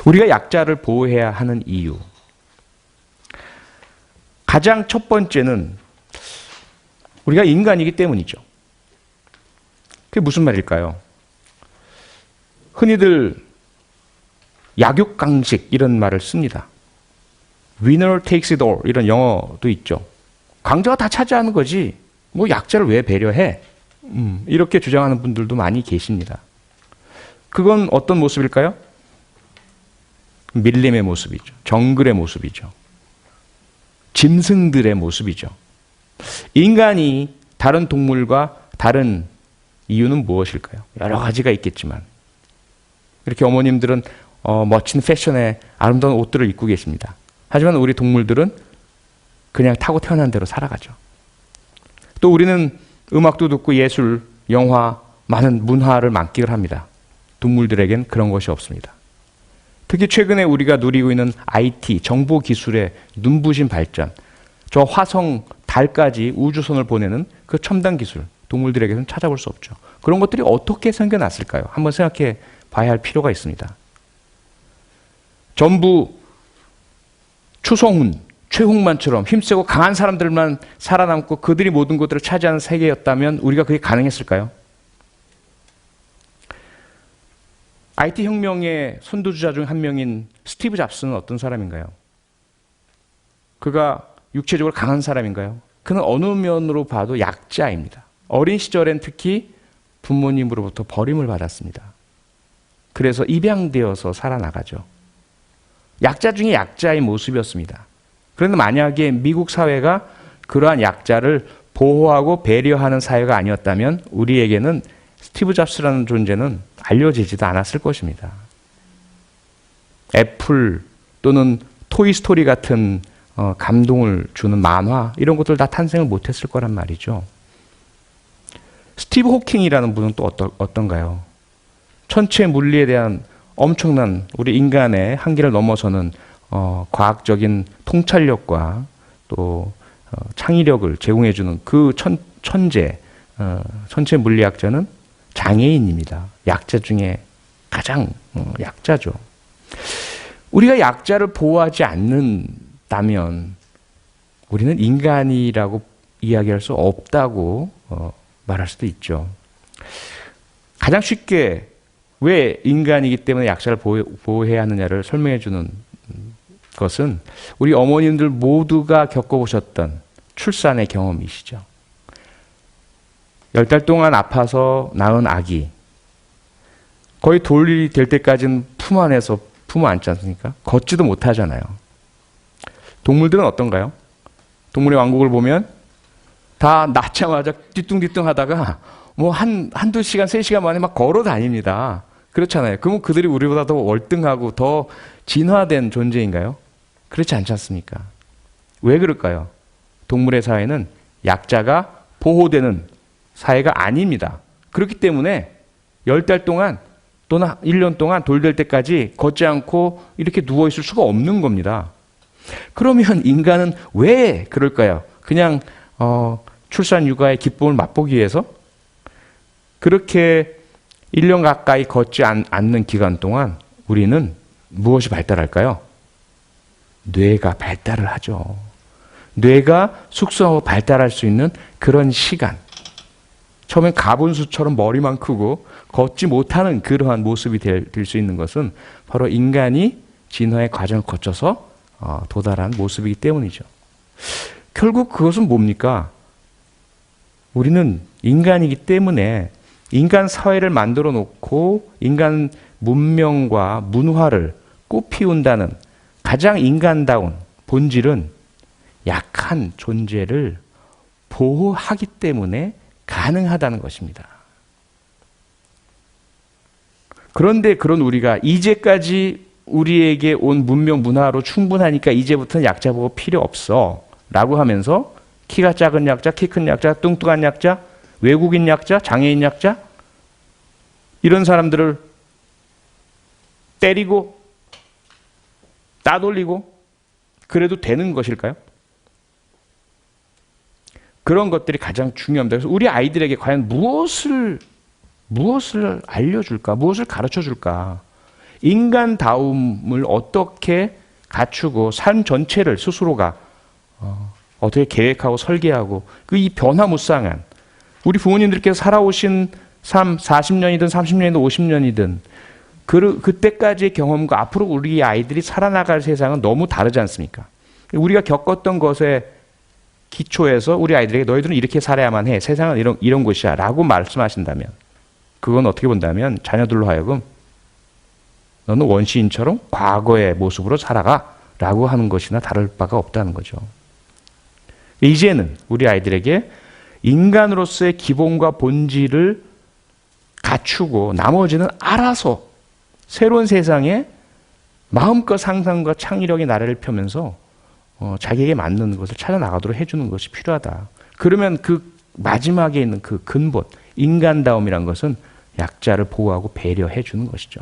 우리가 약자를 보호해야 하는 이유. 가장 첫 번째는 우리가 인간이기 때문이죠. 그게 무슨 말일까요? 흔히들 약육강식 이런 말을 씁니다. Winner takes it all 이런 영어도 있죠. 강자가 다 차지하는 거지 뭐 약자를 왜 배려해? 이렇게 주장하는 분들도 많이 계십니다. 그건 어떤 모습일까요? 밀림의 모습이죠. 정글의 모습이죠. 짐승들의 모습이죠. 인간이 다른 동물과 다른 이유는 무엇일까요? 여러 가지가 있겠지만 이렇게 어머님들은 멋진 패션에 아름다운 옷들을 입고 계십니다. 하지만 우리 동물들은 그냥 타고 태어난 대로 살아가죠. 또 우리는 음악도 듣고 예술, 영화, 많은 문화를 만끽을 합니다. 동물들에겐 그런 것이 없습니다. 특히 최근에 우리가 누리고 있는 IT, 정보기술의 눈부신 발전, 저 화성, 달까지 우주선을 보내는 그 첨단 기술, 동물들에게는 찾아볼 수 없죠. 그런 것들이 어떻게 생겨났을까요? 한번 생각해 봐야 할 필요가 있습니다. 전부 추성훈, 최홍만처럼 힘세고 강한 사람들만 살아남고 그들이 모든 것들을 차지하는 세계였다면 우리가 그게 가능했을까요? IT 혁명의 선두주자 중 한 명인 스티브 잡스는 어떤 사람인가요? 그가 육체적으로 강한 사람인가요? 그는 어느 면으로 봐도 약자입니다. 어린 시절엔 특히 부모님으로부터 버림을 받았습니다. 그래서 입양되어서 살아나가죠. 약자 중에 약자의 모습이었습니다. 그런데 만약에 미국 사회가 그러한 약자를 보호하고 배려하는 사회가 아니었다면 우리에게는 스티브 잡스라는 존재는 알려지지도 않았을 것입니다. 애플 또는 토이스토리 같은 감동을 주는 만화 이런 것들 다 탄생을 못했을 거란 말이죠. 스티브 호킹이라는 분은 또 어떤가요? 천체 물리에 대한 엄청난 우리 인간의 한계를 넘어서는 과학적인 통찰력과 또 창의력을 제공해주는 그 천체 물리학자는 장애인입니다. 약자 중에 가장 약자죠. 우리가 약자를 보호하지 않는다면 우리는 인간이라고 이야기할 수 없다고 말할 수도 있죠. 가장 쉽게 왜 인간이기 때문에 약자를 보호해야 하느냐를 설명해 주는 것은 우리 어머님들 모두가 겪어보셨던 출산의 경험이시죠. 10달 동안 아파서 낳은 아기 거의 돌이 될 때까지는 품 안에서 품어 안지 않습니까? 걷지도 못하잖아요. 동물들은 어떤가요? 동물의 왕국을 보면 다 낳자마자 뒤뚱뒤뚱 하다가 뭐 한두 시간, 3시간 만에 막 걸어 다닙니다. 그렇잖아요. 그러면 그들이 우리보다 더 월등하고 더 진화된 존재인가요? 그렇지 않지 않습니까? 왜 그럴까요? 동물의 사회는 약자가 보호되는 사회가 아닙니다. 그렇기 때문에 10달 동안 또는 1년 동안 돌 될 때까지 걷지 않고 이렇게 누워있을 수가 없는 겁니다. 그러면 인간은 왜 그럴까요? 그냥 출산 육아의 기쁨을 맛보기 위해서 그렇게 1년 가까이 걷지 않는 기간 동안 우리는 무엇이 발달할까요? 뇌가 발달을 하죠. 뇌가 숙성하고 발달할 수 있는 그런 시간. 처음엔 가분수처럼 머리만 크고 걷지 못하는 그러한 모습이 될 수 있는 것은 바로 인간이 진화의 과정을 거쳐서 도달한 모습이기 때문이죠. 결국 그것은 뭡니까? 우리는 인간이기 때문에 인간 사회를 만들어 놓고 인간 문명과 문화를 꽃피운다는 가장 인간다운 본질은 약한 존재를 보호하기 때문에 가능하다는 것입니다. 그런데 그런 우리가 이제까지 우리에게 온 문명 문화로 충분하니까 이제부터는 약자 보호 필요 없어 라고 하면서 키가 작은 약자, 키 큰 약자, 뚱뚱한 약자, 외국인 약자, 장애인 약자 이런 사람들을 때리고 따돌리고 그래도 되는 것일까요? 그런 것들이 가장 중요합니다. 그래서 우리 아이들에게 과연 무엇을 알려줄까? 무엇을 가르쳐줄까? 인간다움을 어떻게 갖추고 삶 전체를 스스로가 어떻게 계획하고 설계하고 그 이 변화무쌍한 우리 부모님들께서 살아오신 삶 40년이든 30년이든 50년이든 그때까지의 경험과 앞으로 우리 아이들이 살아나갈 세상은 너무 다르지 않습니까? 우리가 겪었던 것에 기초해서 우리 아이들에게 너희들은 이렇게 살아야만 해. 세상은 이런 곳이야. 라고 말씀하신다면 그건 어떻게 본다면 자녀들로 하여금 너는 원시인처럼 과거의 모습으로 살아가 라고 하는 것이나 다를 바가 없다는 거죠. 이제는 우리 아이들에게 인간으로서의 기본과 본질을 갖추고 나머지는 알아서 새로운 세상에 마음껏 상상과 창의력의 나래를 펴면서 자기에게 맞는 것을 찾아 나가도록 해주는 것이 필요하다. 그러면 그 마지막에 있는 그 근본, 인간다움이란 것은 약자를 보호하고 배려해 주는 것이죠.